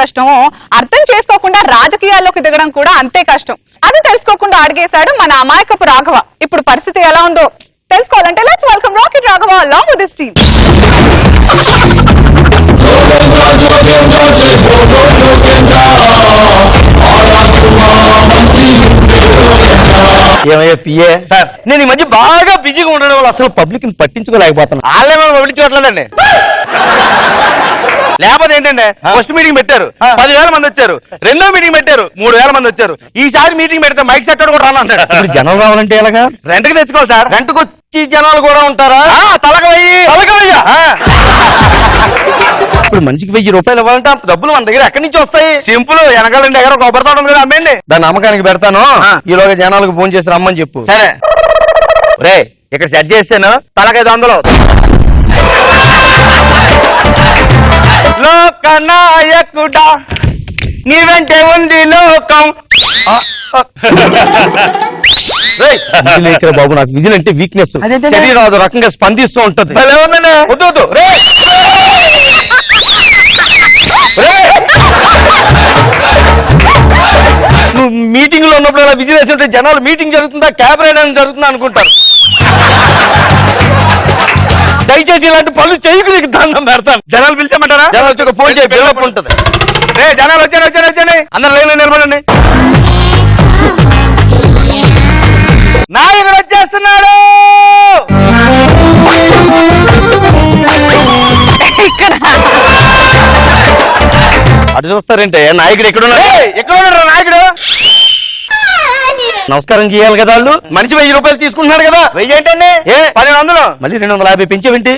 కష్టమో అర్థం చేసుకోకుండా రాజకీయాల్లోకి దిగడం కూడా అంతే కష్టం. అది తెలుసుకోకుండా అడిగేశాడు మన అమాయకపు రాఘవ. ఇప్పుడు పరిస్థితి ఎలా ఉందో తెలుసుకోవాలంటే let's welcome rocket Raghava along with his team. ఏమయ్యా పిఏ సార్, నేను ఈ మధ్య బాగా బిజీగా ఉండడం వల్ల అసలు పబ్లిక్ ని పట్టించుకోలేకపోతున్నాను. వాళ్ళే మనం పట్టించుకోవట్లేదండి. లేకపోతే ఏంటంటే ఫస్ట్ మీటింగ్ పెట్టారు 10,000 మంది వచ్చారు, రెండో మీటింగ్ పెట్టారు 3,000 మంది వచ్చారు. ఈసారి మీటింగ్ పెడితే మైక్ సెట్ కూడా రాను అన్నాడు. ఇప్పుడు జనం రావాలంటే ఎలాగా? రెంట్కి తెచ్చుకోవాలి సార్. రెంట్కి వచ్చి జనాలు కూడా ఉంటారా? తలకవయ్యా ఇప్పుడు మనిషికి 1,000 రూపాయలు ఇవ్వాలంటే అంత డబ్బులు మన దగ్గర ఎక్కడి నుంచి వస్తాయి? సింపుల్, వెనకాలండి దగ్గర కొబ్బరి తోట ఉంది కదా, అమ్మేయండి. దాన్ని అమ్మకానికి పెడతాను, ఈలోగా జనాలకు ఫోన్ చేసి రమ్మని చెప్పు. సరే రే, ఇక్కడ సెట్ చేసాను, తలకి 500. లోకనాయకుడా నీవంటే ఉంది లోకం. బాబు, నాకు విజిల్ అంటే వీక్నెస్, శరీరం అదో రకంగా స్పందిస్తూ ఉంటది. వద్దు నువ్వు మీటింగ్ లో ఉన్నప్పుడు అలా విజిల్ వేసి ఉంటే జనాలు మీటింగ్ జరుగుతుందా క్యాబ్ రైడ్ జరుగుతుందా అనుకుంటారు. దయచేసి ఇలాంటి పనులు చేయకు, నీకు దండం పెడతాను. జనాలు పిలిచామంటారా? జనాలు వచ్చి ఫోన్ చేయి, బిల్డప్ ఉంటది. రే జనాలు వచ్చాను అందరు లైన్ లో నిలబడండి. నాయకుడు వచ్చేస్తున్నాడు. అటు చూస్తారంటే నాయకుడు ఎక్కడున్నాడు నాయకుడు? నమస్కారం చేయాలి కదా వాళ్ళు. మనిషి 1,000 రూపాయలు తీసుకుంటున్నాడు కదా. 1000 ఏంటండి? 1,200 మళ్ళీ 250 పెంచేవింటి?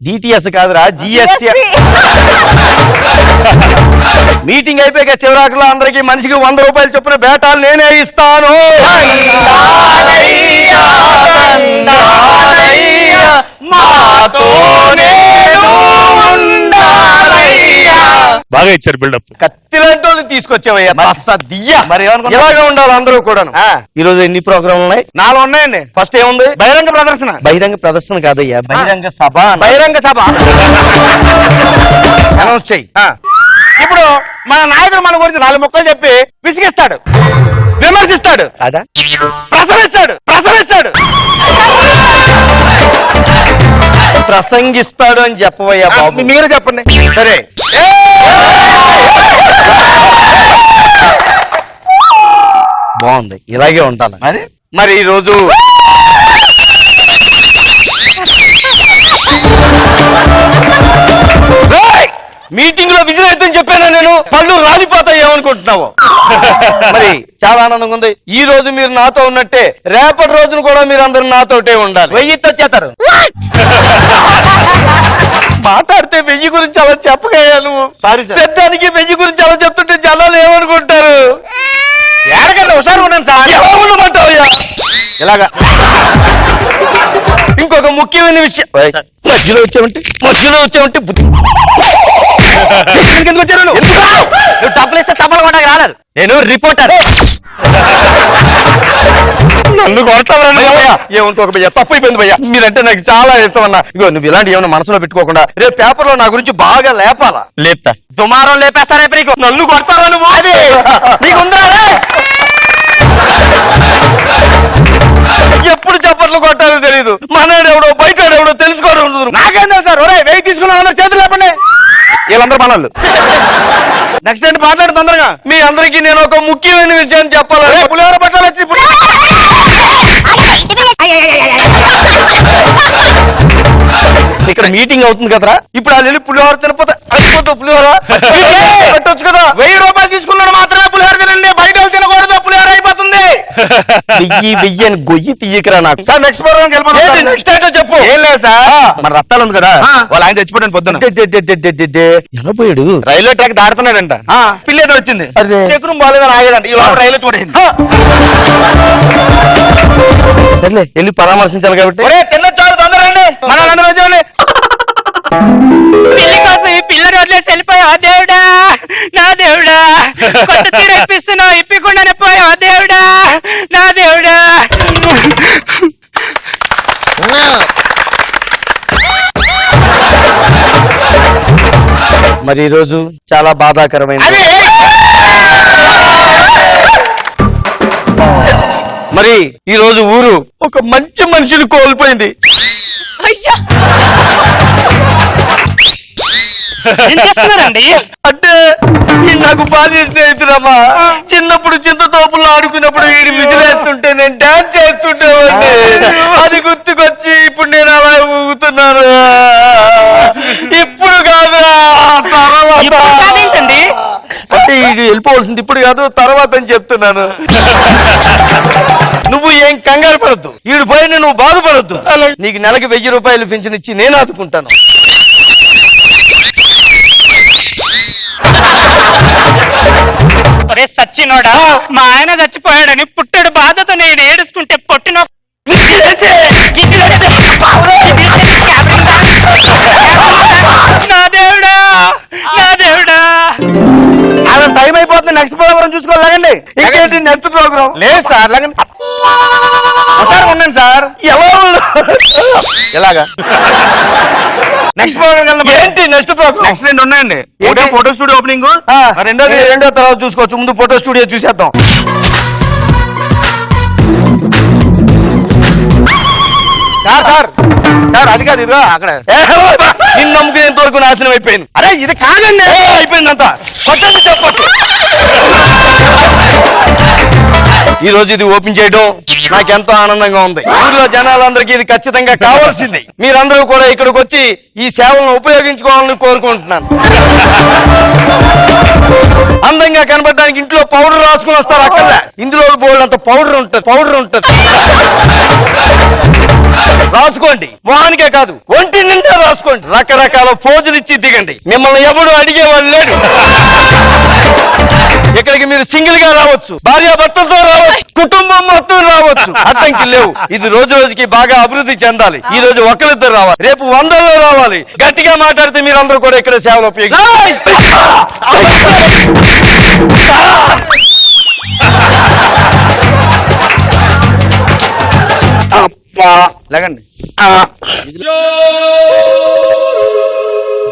డిటిఎస్ కాదురా, జిఎస్టీ. మీటింగ్ అయిపోయాక చివరాకులో అందరికి మనిషికి 100 రూపాయలు చొప్పున బేటాలు నేనే ఇస్తాను. బాగా ఇచ్చారు బిల్డప్. కత్తిలాంటి వాళ్ళు తీసుకొచ్చావయ్యా. మరి ఇలాగే ఉండాలి అందరూ కూడా. ఈ రోజు ఎన్ని ప్రోగ్రాంలు ఉన్నాయి? 4 ఉన్నాయండి. ఫస్ట్ ఏముంది? బహిరంగ ప్రదర్శన కాదయ్యా, బహిరంగ సభ అనౌన్స్ చెయ్యి. ఇప్పుడు మన నాయకుడు మన గురించి 4 ముక్కలు చెప్పి విసిగిస్తాడు, విమర్శిస్తాడు, అదా ప్రసవిస్తాడు ప్రసంగిస్తాడు అని చెప్పవయ్యా బాబు. మీరు చెప్పండి. సరే, బాగుంది, ఇలాగే ఉంటాను. మరి ఈరోజు మీటింగ్ లో విజయం అవుతుందని చెప్పాను నేను. పళ్ళు రాలిపోతాయి ఏమనుకుంటున్నావు? మరి చాలా ఆనందంగా ఉంది. ఈ రోజు మీరు నాతో ఉన్నట్టే రేపటి రోజున కూడా మీరు అందరూ నాతోటే ఉండాలి. 1000 వచ్చేస్తారు. మాట్లాడితే 1000 గురించి అలా చెప్పగయ్యా నువ్వు. సారీ సార్, పెద్దానికి 1000 గురించి అలా చెప్తుంటే జనాలు ఏమనుకుంటారు? ఎలాగంటే ఒకసారి ఉన్నాను సార్. ఎలా ఉండమంటావయ్యా? ఇలాగా ఇంకొక ముఖ్యమైన విషయం, మధ్యలో వచ్చామంటే ఎందుకు వచ్చారు? నువ్వు డబ్బులు ఇస్తే చప్పలు కొట్టడానికి రాలేదు. నేను రిపోర్టర్. నన్ను కొడతాను. ఏమంటే ఒక భయ్యా, తప్పు అయిపోయింది భయ్యా. మీరంటే నాకు చాలా ఇష్టం అన్నా. ఇగో నువ్వు ఇలాంటి ఏమైనా మనసులో పెట్టుకోకుండా రేపు పేపర్ లో నా గురించి బాగా లేపాలా. లేపుతా, దుమారం లేపేస్తా రేపు నీకు. నన్ను కొడతావా నువ్వు? అది నీకుందా? ఎప్పుడు చప్పట్లు కొట్టాలో తెలీదు. మనోడు ఎవడో బయటాడు ఎవడో తెలుసుకోవడం. నాకేం తెలుసు సార్. ఒరే 1000 తీసుకున్నా చేతులు లేపండి. వీళ్ళందరూ మనోళ్ళు. నెక్స్ట్ ఏంటి మాట్లాడు తొందరగా. మీ అందరికీ నేను ఒక ముఖ్యమైన విషయం చెప్పాలి. పులిహోర పట్టాలి వచ్చి ఇప్పుడు ఇక్కడ మీటింగ్ అవుతుంది కదరా. ఇప్పుడు వాళ్ళు వెళ్ళి పులిహోర తినపోతే అయిపోతావు. పులిహోర పెట్టొచ్చు కదా. 1000 రూపాయలు తీసుకున్నాడు మాత్రమే పులిహోర తినండి, బయట తినకూడదు, పులిహోర అయిపోతుంది. 1000 అని గొయ్యి తీయకరా నాకు. సార్ నెక్స్ట్ ప్రోగ్రామ్ వెళ్ళిపోతాం. నెక్స్ట్ ఏంటో చెప్పు. ఏం లేదు సార్, మన రత్తాలు ఉంది కదా, వాళ్ళు ఆయన తెచ్చిపోయాడు పొద్దున. ఎలా పోయాడు? Railway track దాడుతున్నాడంట. పిల్లేదో వచ్చింది, చక్రం బాగాలేదని ఆగేదంట. ఈ లోపల రైలు చూడండి. సర్లే వెళ్ళి పరామర్శించాలి కాబట్టి తిన్నొచ్చారు తొందరండి. మన అందరూ వచ్చేయండి. పిల్లి కోసం ఈ పిల్లని వదిలేసి వెళ్ళిపోయావా దేవుడా? నా దేవుడా, కొత్త తీర ఇప్పిస్తున్నావు, ఇప్పకుండానే పోయావా దేవుడా? నా దేవుడా. మరి ఈ రోజు చాలా బాధాకరమైనది. మరి ఈ రోజు ఊరు ఒక మంచి మనిషిని కోల్పోయింది. అయ్యా ఏం చేస్తున్నారండి? అంటే ఈ నాకు బాల్య స్నేహితుడమ్మా. చిన్నప్పుడు చింత తోపుల్లో ఆడుకున్నప్పుడు వీడి విజిలేస్తుంటే నేను డాన్స్ చేస్తుంటేవాడిని. అది గుర్తుకొచ్చి ఇప్పుడు నేను అలా ఊగుతున్నాను. ఇప్పుడు కాదు ఏంటండి? అంటే ఇది వెళ్ళిపోవాల్సింది ఇప్పుడు కాదు, తర్వాత అని చెప్తున్నాను. నువ్వు ఏం కంగారు పడద్దు, వీడు పోయిన నువ్వు బాధపడద్దు. నీకు నెలకి 1000 రూపాయలు పింఛన్ ఇచ్చి నేను ఆదుకుంటాను. ఒరే సచ్చినోడా, మా ఆయన చచ్చిపోయాడని పుట్టడు బాధతో నేను ఏడుస్తుంటే పొట్టిన నా దేవుడా, నా దేవుడా. అలా టైం అయిపోతుంది, నెక్స్ట్ ప్రోగ్రామ్ చూసుకోలేకండి. ఇంకేంటి నెక్స్ట్ ప్రోగ్రామ్? లేదు సార్, ఉన్నాను సార్. ఎలాగా నెక్స్ట్ ప్రోగ్రామ్? ఏంటి నెక్స్ట్ ప్రోగ్రామ్? నెక్స్ట్ 2 ఉన్నాయండి. ఒకటే ఫోటో స్టూడియో ఓపెనింగ్, రెండో తర్వాత చూసుకోవచ్చు. ముందు ఫోటో స్టూడియో చూసేద్దాం. సార్ అది కాదు, ఇదిగో అక్కడ నిన్ను నమ్ముకునేంత వరకు నాశనం అయిపోయింది. అరే ఇది కాదండి, అయిపోయిందంతా. కొట్టండి చెప్పట్టు. ఈ రోజు ఇది ఓపెన్ చేయడం నాకెంతో ఆనందంగా ఉంది. ఊర్లో జనాలందరికీ ఇది ఖచ్చితంగా కావాల్సింది. మీరందరూ కూడా ఇక్కడికి వచ్చి ఈ సేవలను ఉపయోగించుకోవాలని కోరుకుంటున్నాను. అందంగా కనబడడానికి ఇంట్లో పౌడర్ రాసుకుని వస్తారు. అక్కడ ఇందులో బోల్డ్ అంత పౌడర్ ఉంటుంది. రాసుకోండి, మొహానికే కాదు ఒంటి నిండా రాసుకోండి. రకరకాల పోజులు ఇచ్చి దిగండి. మిమ్మల్ని ఎవడు అడిగేవాళ్ళు లేడు. ఇక్కడికి మీరు సింగిల్ గా రావచ్చు, భార్యాభర్తలతో రావచ్చు, కుటుంబం మొత్తం రావచ్చు. అడ్డంకి లేవు. ఇది రోజు రోజుకి బాగా అభివృద్ధి చెందాలి. ఈ రోజు ఒకరిద్దరు రావాలి, రేపు 100లో రావాలి. గట్టిగా మాట్లాడితే మీరందరూ కూడా ఇక్కడ సేవలు ఉపయోగించాలి. లేకండి.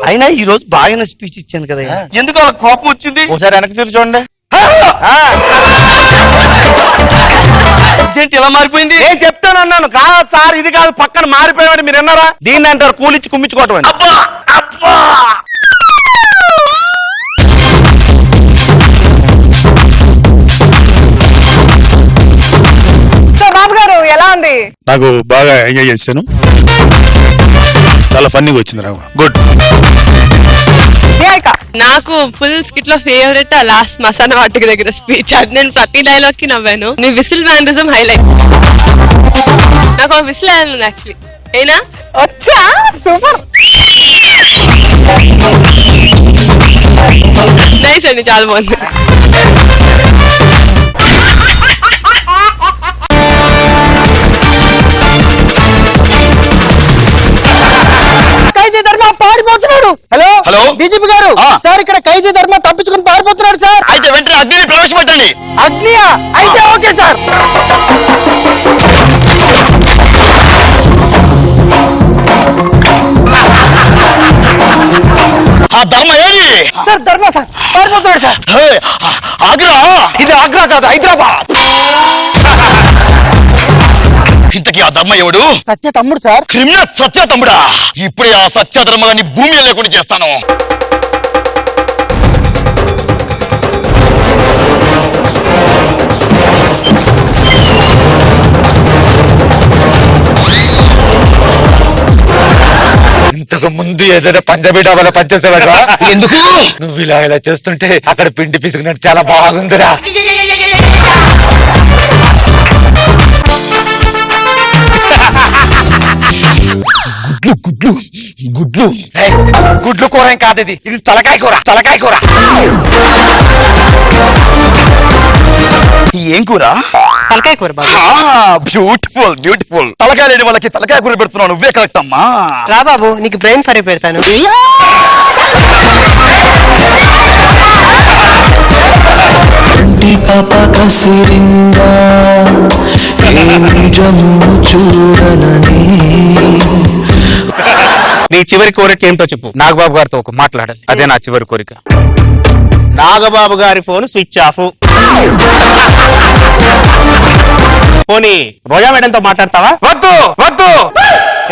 అయినా ఈ రోజు బాగానే స్పీచ్ ఇచ్చాను కదా, ఎందుకు అలా కోపం వచ్చింది? ఒకసారి వెనక్కి తిరిగి చూడండి. ఇదేంటి ఇలా మారిపోయింది? నేను చెప్తాను అన్నాను. కాదు సార్, ఇది కాదు, పక్కన మారిపోయాడు. మీరు విన్నారా? దీన్ని అంటారు కూలిచ్చి కుమ్మించుకోవటం. అబ్బా అబ్బా. బాబు గారు ఎలా ఉంది? నాకు బాగా ఎంజాయ్ చేశాను, చాలా ఫన్నీగా వచ్చింది. నాకు గుడ్. నాకు ఫుల్ స్కిట్ లో ఫేవరెట్ లాస్ట్ మసాలా వాటికి దగ్గర స్పీచ్. అది నేను ప్రతి డైలాగ్ కి నవ్వాను. నీ విసిల్ మ్యానరిజం హైలైట్. నాకు ఒక విసిల్ అయ్యాను యాక్చువల్లీ. అయినా వచ్చా సూపర్. నైస్ అండి, చాలా బాగుంది. ఖైదీ ధర్మ పారిపోతున్నాడు. హలో డీజీపీ గారు, సార్ ఇక్కడ ఖైదీ ధర్మ తప్పించుకుని పారిపోతున్నాడు సార్. అయితే వెంటనే అగ్నిని ప్రవేశపెట్టండి. అగ్నియా? అయితే ఓకే సార్. ఆ ధర్మ ఏది? సార్ ధర్మ సార్ పారిపోతున్నాడు సార్. ఆగ్రా? ఇది ఆగ్రా కాదు, హైదరాబాద్. ఇంతకీ ఆ ధర్మ ఎవడు? సత్య తమ్ముడు సార్. క్రిమినల్ సత్య తమ్ముడా? ఇప్పుడే ఆ సత్య ధర్మాన్ని భూమి లేకుండా చేస్తాను. ఇంతకు ముందు ఏదైనా పంజాబీ డాబాలో పనిచేసేవాడు. ఎందుకు? నువ్వు ఇలా చేస్తుంటే అక్కడ పిండి పిసుకున్నట్టు చాలా బాగుందిరా. గుడ్లు గుడ్లు గుడ్లు కూర ఏం కాదు, ఇది తలకాయ కూర. ఏం కూర? తలకాయ కూర బాబు. బ్యూటిఫుల్. తలకాయ లేని వాళ్ళకి తలకాయ కూర పెడుతున్నావు, నువ్వే కరెక్ట్ అమ్మా. రా బాబు, నీకు బ్రెయిన్ ఫ్రై పెడతాను. పాప కసిరిందా నిజము చూడనని. నీ చివరి కోరిక ఏంటో చెప్పు. నాగబాబు గారితో ఒక మాట్లాడాలి, అదే నా చివరి కోరిక. నాగబాబు గారి ఫోన్ స్విచ్ ఆఫ్. పోనీ రోజా మేడంతో మాట్లాడతావా? వద్దు వద్దు.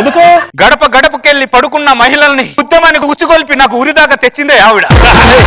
ఎందుకు? గడప గడపకెళ్ళి పడుకున్న మహిళల్ని ఉద్యమానికి ఉచ్చుకొల్పి నాకు ఉరిదాకా తెచ్చిందే ఆవిడ.